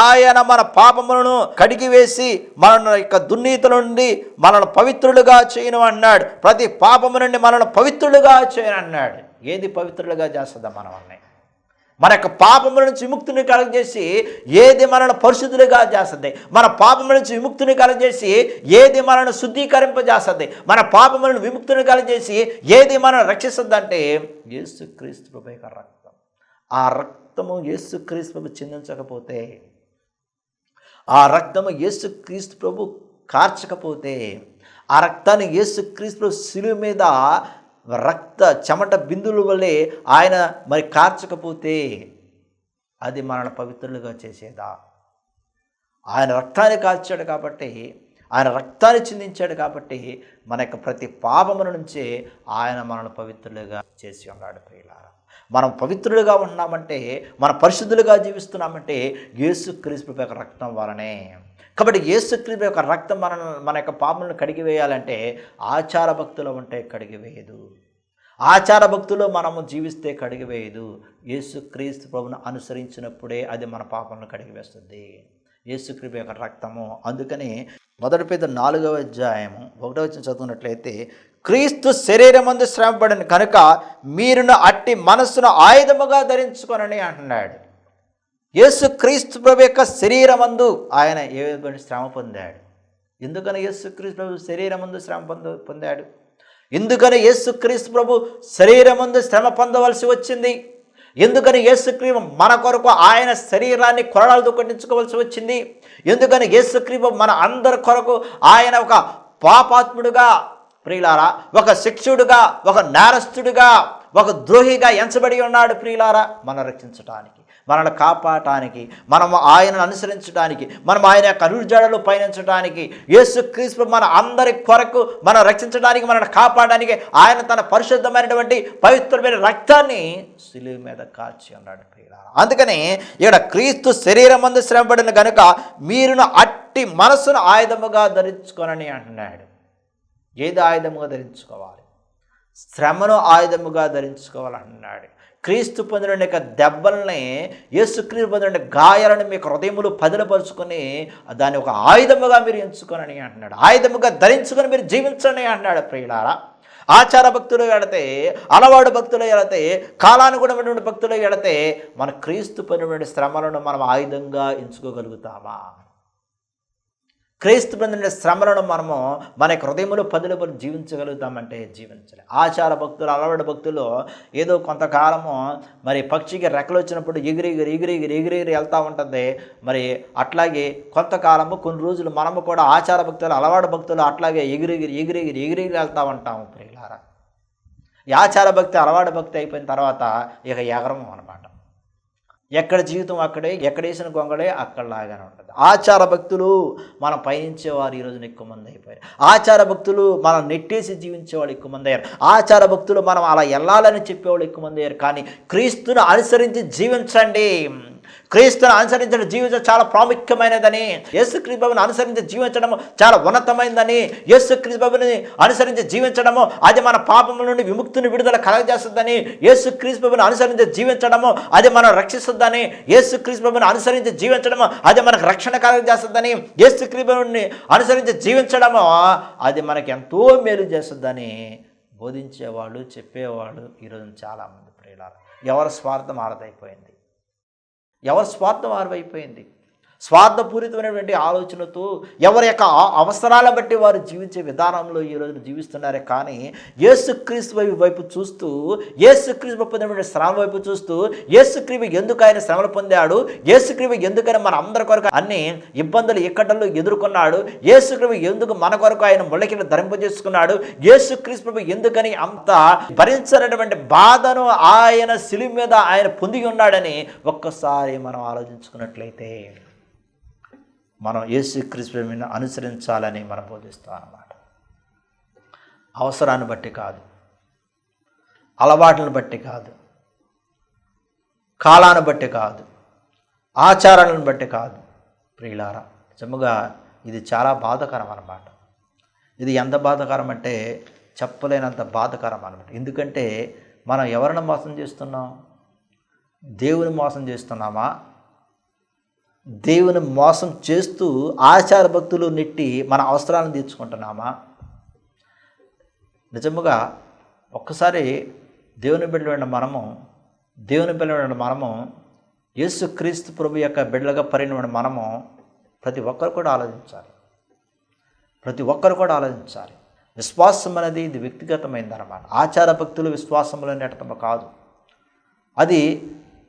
ఆయన మన పాపములను కడిగివేసి మన యొక్క దుర్నీతుల నుండి మనల్ని పవిత్రులుగా చేయను అన్నాడు. ప్రతి పాపము నుండి మనల్ని పవిత్రులుగా చేయను అన్నాడు. ఏది పవిత్రులుగా చేస్తుందా మనల్ని? మన యొక్క పాపముల నుంచి విముక్తిని కలగజేసి ఏది మనల్ని పరిశుద్ధులుగా చేస్తుంది? మన పాపముల నుంచి విముక్తిని కలగజేసి ఏది మనల్ని శుద్ధీకరింపజేస్తుంది? మన పాపములను విముక్తిని కలగజేసి ఏది మనల్ని రక్షిస్తుంది అంటే యేసుక్రీస్తు ప్రభు యొక్క రక్తం. ఆ రక్తము యేసుక్రీస్తు ప్రభు చిందించకపోతే, ఆ రక్తము యేసుక్రీస్తు ప్రభు కార్చకపోతే, ఆ రక్తాన్ని యేసుక్రీస్తు ప్రభు శిలువ మీద రక్త చెమట బిందువుల వల్లే ఆయన మరి కార్చకపోతే అది మనల్ని పవిత్రులుగా చేసేదా? ఆయన రక్తాన్ని కార్చాడు కాబట్టి, ఆయన రక్తాన్ని చిందించాడు కాబట్టి మన యొక్క ప్రతి పాపముల నుంచి ఆయన మనల్ని పవిత్రులుగా చేసి ఉన్నాడు. ప్రియులారా, మనం పవిత్రులుగా ఉన్నామంటే, మన పరిశుద్ధులుగా జీవిస్తున్నామంటే యేసుక్రీస్తు యొక్క రక్తం వలనే. కాబట్టి యేసుక్రీస్తు యొక్క రక్తం మన యొక్క పాపములను కడిగివేయాలంటే ఆచార భక్తులు ఉంటే కడిగివేయదు. ఆచార భక్తులు మనము జీవిస్తే కడిగివేయదు. యేసుక్రీస్తు ప్రభువును అనుసరించినప్పుడే అది మన పాపములను కడిగివేస్తుంది, యేసుక్రీస్తు యొక్క రక్తము. అందుకని 1 పేతురు 4వ అధ్యాయము 1వ వచనం చదువుకున్నట్లయితే, క్రీస్తు శరీరమందు శ్రమపడిన కనుక మీరును అట్టి మనస్సును ఆయుధముగా ధరించుకొనని అంటున్నాడు. యేసుక్రీస్తు ప్రభు యొక్క శరీరమందు ఆయన ఏ విధమైన శ్రమ పొందాడు? ఎందుకని యేసుక్రీస్తు ప్రభు శరీరమందు శ్రమ పొందాడు? ఎందుకని యేసుక్రీస్తు ప్రభు శరీరమందు శ్రమ పొందవలసి వచ్చింది? ఎందుకని యేసుక్రీస్తు మన కొరకు ఆయన శరీరాన్ని కొరడాలతో కొట్టించుకోవాల్సి వచ్చింది? ఎందుకని యేసుక్రీస్తు మన అందరి కొరకు ఆయన ఒక పాపాత్ముడుగా, ప్రియులారా, ఒక శిక్షుడుగా, ఒక నేరస్తుడుగా, ఒక ద్రోహిగా ఎంచబడి ఉన్నాడు ప్రియులారా. మనం రక్షించటానికి, మనల్ని కాపాడటానికి, మనము ఆయనను అనుసరించడానికి, మనం ఆయన యొక్క అడుగుజాడలు పయనించడానికి, యేసుక్రీస్తు మన అందరి కొరకు మనం రక్షించడానికి, మనల్ని కాపాడడానికి ఆయన తన పరిశుద్ధమైనటువంటి పవిత్రమైన రక్తాన్ని శిలువ మీద కాచి ఉన్నాడు ప్రియులారా. అందుకని ఇక్కడ క్రీస్తు శరీరమందు శ్రమపడిన కనుక మీరును అట్టి మనస్సును ఆయుధముగా ధరించుకొనని అంటున్నాడు. ఏది ఆయుధముగా ధరించుకోవాలి? శ్రమను ఆయుధముగా ధరించుకోవాలన్నాడు. క్రీస్తు పొందిన యొక్క దెబ్బల్ని, యేసుక్రీస్తు పొందిన గాయాలను మీకు హృదయములు పదిలపరుచుకొని దాన్ని ఒక ఆయుధముగా మీరు ఎంచుకొనని అంటున్నాడు. ఆయుధముగా ధరించుకొని మీరు జీవించండి అంటున్నాడు ప్రియులారా. ఆచార భక్తులు ఎడితే, అలవాడు భక్తులు ఎడితే, కాలానుగుణమైనటువంటి భక్తులు ఎడితే మన క్రీస్తు పొందిన శ్రమలను మనం ఆయుధంగా ఎంచుకోగలుగుతామా? క్రీస్తు పొందిన శ్రమలను మనము మన హృదయములో పదులుపరి జీవించగలుగుతామంటే జీవించాలి. ఆచార భక్తులు, అలవాటు భక్తులు ఏదో కొంతకాలము మరి పక్షికి రెక్కలు వచ్చినప్పుడు ఎగిరి వెళ్తూ ఉంటుంది. మరి అట్లాగే కొంతకాలము కొన్ని రోజులు మనము కూడా ఆచార భక్తులు, అలవాటు భక్తులు అట్లాగే ఎగిరి వెళ్తూ ఉంటాము ప్రియులారా. ఈ ఆచార భక్తి, అలవాటు భక్తి అయిపోయిన తర్వాత ఇక ఎగరము అనమాట. ఎక్కడ జీవితం అక్కడే, ఎక్కడ వేసిన గొంగడే అక్కడలాగానే ఉంటుంది. ఆచార భక్తులు మనం పయనించేవారు ఈ రోజున ఎక్కువ మంది అయిపోయారు. ఆచార భక్తులు మనం నెట్టేసి జీవించేవాళ్ళు ఎక్కువ మంది అయ్యారు. ఆచార భక్తులు మనం అలా వెళ్ళాలని చెప్పేవాళ్ళు ఎక్కువ మంది అయ్యారు. కానీ క్రీస్తును అనుసరించి జీవించండి, క్రీస్తును అనుసరించడం జీవించడం చాలా ప్రాముఖ్యమైనదని, యేసుక్రీస్తు ప్రభువుని అనుసరించి జీవించడము చాలా ఉన్నతమైనదని, యేసుక్రీస్తు ప్రభువుని అనుసరించి జీవించడము అది మన పాపముల నుండి విముక్తిని విడుదల కలగజేస్తుందని, యేసుక్రీస్తు ప్రభువుని అనుసరించి జీవించడము అది మనం రక్షిస్తుందని, యేసుక్రీస్తు ప్రభువుని అనుసరించి జీవించడము అది మనకు రక్షణ కలగజేస్తుందని, యేసుక్రీస్తు ప్రభువుని అనుసరించి జీవించడము అది మనకి ఎంతో మేలు చేస్తుందని బోధించేవాళ్ళు, చెప్పేవాళ్ళు ఈరోజు చాలామంది ప్రియులారా. ఎవరి స్వార్థం ఆరదైపోయింది, ఎవరి స్వార్థం ఆరువైపోయింది. స్వార్థపూరితమైనటువంటి ఆలోచనతో ఎవరి యొక్క అవసరాల బట్టి వారు జీవించే విధానంలో ఈరోజు జీవిస్తున్నారే. కానీ యేసుక్రీస్తు వైపు చూస్తూ, యేసుక్రీస్తు పొందిన శ్రమ వైపు చూస్తూ, యేసుక్రీస్తు ఎందుకు ఆయన శ్రమలు పొందాడు, యేసుక్రీస్తు ఎందుకని మన అందరి కొరకు అన్ని ఇబ్బందులు ఇక్కడలు ఎదుర్కొన్నాడు, యేసుక్రీస్తు ఎందుకు మన కొరకు ఆయన ముళ్ళకిని ధరింపజేసుకున్నాడు, యేసుక్రీస్తు ఎందుకని అంత భరించినటువంటి బాధను ఆయన శిలువ మీద ఆయన పొంది ఉన్నాడని ఒక్కసారి మనం ఆలోచించుకున్నట్లయితే మనం యేసుక్రీస్తుని అనుసరించాలని మనం బోధిస్తాం అన్నమాట. అవసరాన్ని బట్టి కాదు, అలవాట్లను బట్టి కాదు, కాలాన్ని బట్టి కాదు, ఆచారాలను బట్టి కాదు ప్రియులారా. నిజముగా ఇది చాలా బాధాకరం అన్నమాట. ఇది ఎంత బాధాకరం అంటే చెప్పలేనంత బాధాకరం అన్నమాట. ఎందుకంటే మనం ఎవరిని మోసం చేస్తున్నాం? దేవుని మోసం చేస్తున్నామా? దేవుని మోసం చేస్తూ ఆచార భక్తులు నెట్టి మన అవసరాలను తీర్చుకుంటున్నామా? నిజముగా ఒక్కసారి దేవుని బిడ్డలైన మనము యేసు క్రీస్తు ప్రభు యొక్క బిడ్డలుగా పరిణిన మనము ప్రతి ఒక్కరు కూడా ఆలోచించాలి. విశ్వాసం అనేది ఇది వ్యక్తిగతమైందన్నమాట. ఆచార భక్తులు విశ్వాసంలో నెట్టడం కాదు. అది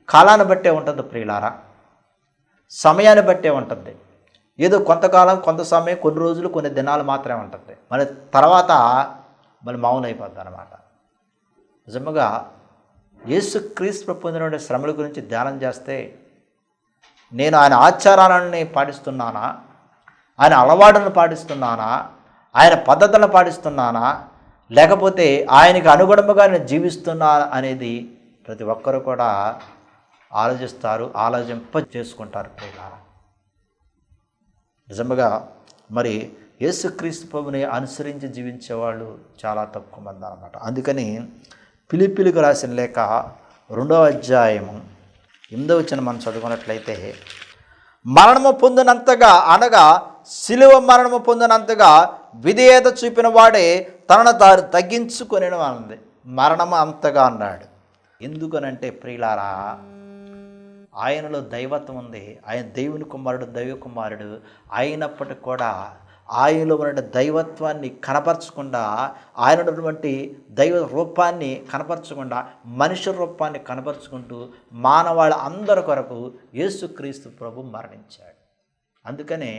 కాలాన్ని బట్టే ఉంటుంది ప్రియులారా, సమయాన్ని బట్టే ఉంటుంది. ఏదో కొంతకాలం, కొంత సమయం, కొన్ని రోజులు, కొన్ని దినాలు మాత్రమే ఉంటుంది. మరి తర్వాత మౌనం అయిపోద్ది అన్నమాట. నిజముగా యేసుక్రీస్తు పొందిన శ్రమల గురించి ధ్యానం చేస్తే నేను ఆయన ఆచారాలని పాటిస్తున్నానా, ఆయన అలవాటును పాటిస్తున్నానా, ఆయన పద్ధతులను పాటిస్తున్నానా, లేకపోతే ఆయనకి అనుగుణముగా నేను జీవిస్తున్నా అనేది ప్రతి ఒక్కరు కూడా ఆలోచింప చేసుకుంటారు ప్రియులారా. నిజముగా మరి యేసుక్రీస్తు ప్రభుని అనుసరించి జీవించేవాళ్ళు చాలా తక్కువ మంది అన్నమాట. అందుకని ఫిలిప్పీయులకు రాసిన లేఖ 2వ అధ్యాయము 8వ వచనం మనం చదువుకున్నట్లయితే, మరణము పొందినంతగా అనగా శిలువ మరణము పొందినంతగా విధేయత చూపిన వాడే తనను తాను తగ్గించుకొనిన అన్నది. మరణము అంతగా అన్నాడు. ఎందుకనంటే ప్రియులారా, ఆయనలో దైవత్వం ఉంది. ఆయన దేవుని కుమారుడు, దైవ కుమారుడు అయినప్పటికీ కూడా ఆయనలో ఉన్న దైవత్వాన్ని కనపరచకుండా, ఆయన ఉన్నటువంటి దైవ రూపాన్ని కనపరచకుండా మనుష్య రూపాన్ని కనపరుచుకుంటూ మానవాళి అందరి కొరకు యేసుక్రీస్తు ప్రభు మరణించాడు. అందుకనే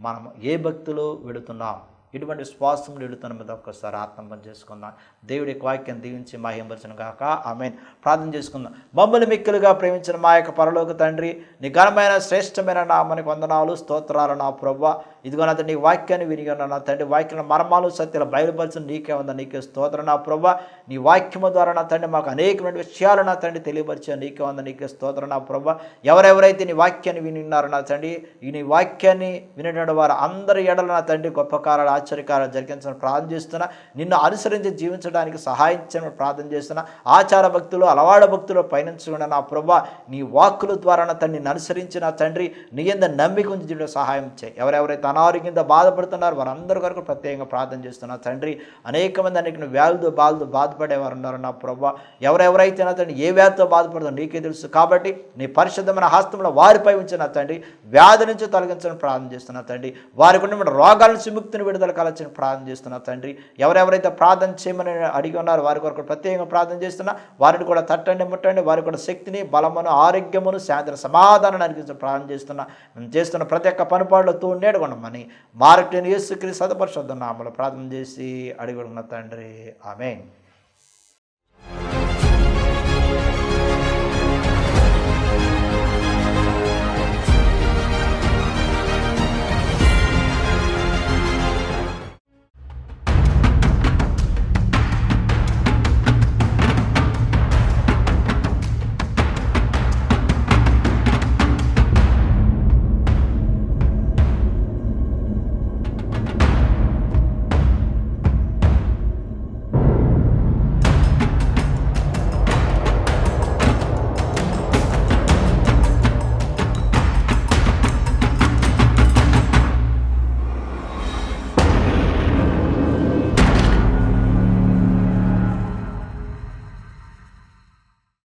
మనం ఏ భక్తిలో వెళుతున్నాం, ఇటువంటి విశ్వాసం వెళుతున్న మీద ఒక్కసారి ఆత్మపం చేసుకుందాం. దేవుడి వాక్యం దీవించి మహిమపరచును గాక. ఆమేన్. ప్రార్థన చేసుకుందాం. మమ్మల్ని మిక్కిలుగా ప్రేమించిన మా యొక్క పరలోక తండ్రి, నీ ఘనమైన శ్రేష్టమైన నామనికి వందనాలు, స్తోత్రాలు నా ప్రభువా. ఇదిగో నా తండ్రి, వాక్యాన్ని వినిగా నా తండ్రి, వాక్యం మర్మాలు సత్యాలు బయలుపరచు నీకే ఉందా, నీకే స్తోత్రం నా ప్రభువా. నీ వాక్యము ద్వారా నా తండ్రి మాకు అనేకమైన విషయాలు నా తండ్రి తెలియపరిచా, నీకే ఉందా, నీకే స్తోత్రం నా ప్రభువా. ఎవరెవరైతే నీ వాక్యాన్ని వినిన్నారో నా తండ్రి, ఈ నీ వాక్యాన్ని వినేటువంటి వారు అందరి ఎడల నా తండ్రి గొప్ప కార్యాలు, ఆశ్చర్యకార్యాలు జరిగించమని ప్రార్థన చేస్తున్నా. నిన్ను అనుసరించి జీవించడానికి సహాయం చేయమని ప్రార్థన చేస్తున్నా. ఆచార భక్తులు, అలవాడ భక్తులు పయనించకుండా నా ప్రభువా, నీ వాక్కుల ద్వారా నా తండ్రి నిన్ను అనుసరించి నా తండ్రి నీ యందు నమ్మిక ఉంచి సహాయం చేయి. ఎవరెవరైతే అనారోగ్యంతో బాధపడుతున్నారు వారందరి వరకు ప్రత్యేకంగా ప్రార్థన చేస్తున్నా తండ్రి. అనేక మంది అనేక వ్యాధులతో బాధపడేవారు ఉన్నారు నా ప్రభువా. ఎవరెవరైతే నా తండ్రి ఏ వ్యాధితో బాధపడుతుందో నీకే తెలుసు. కాబట్టి నీ పరిశుద్ధమైన హస్తంలో వారిపై ఉంచిన తండ్రి వ్యాధి నుంచి తొలగించని ప్రార్థన చేస్తున్నా తండ్రి. వారికి ఉన్న రోగాల నుంచి ముక్తిని విడుదల కలచని ప్రార్థన చేస్తున్నా తండ్రి. ఎవరెవరైతే ప్రార్థన చేయమని అడిగి ఉన్నారో వారి కొరకు ప్రత్యేకంగా ప్రార్థన చేస్తున్నా. వారిని కూడా తట్టండి, ముట్టండి. వారికి కూడా శక్తిని, బలమును, ఆరోగ్యమును, శాంతిని, సమాధానాన్ని అనిపించి ప్రార్థన చేస్తున్నా. మేము చేస్తున్న ప్రతి ఒక్క పనిపాడులో తోడేడుకున్నామని మార్గని యేసుక్రీస్తు పరిశుద్ధ నామములో ప్రార్థన చేసి అడిగి తండ్రి. ఆమేన్.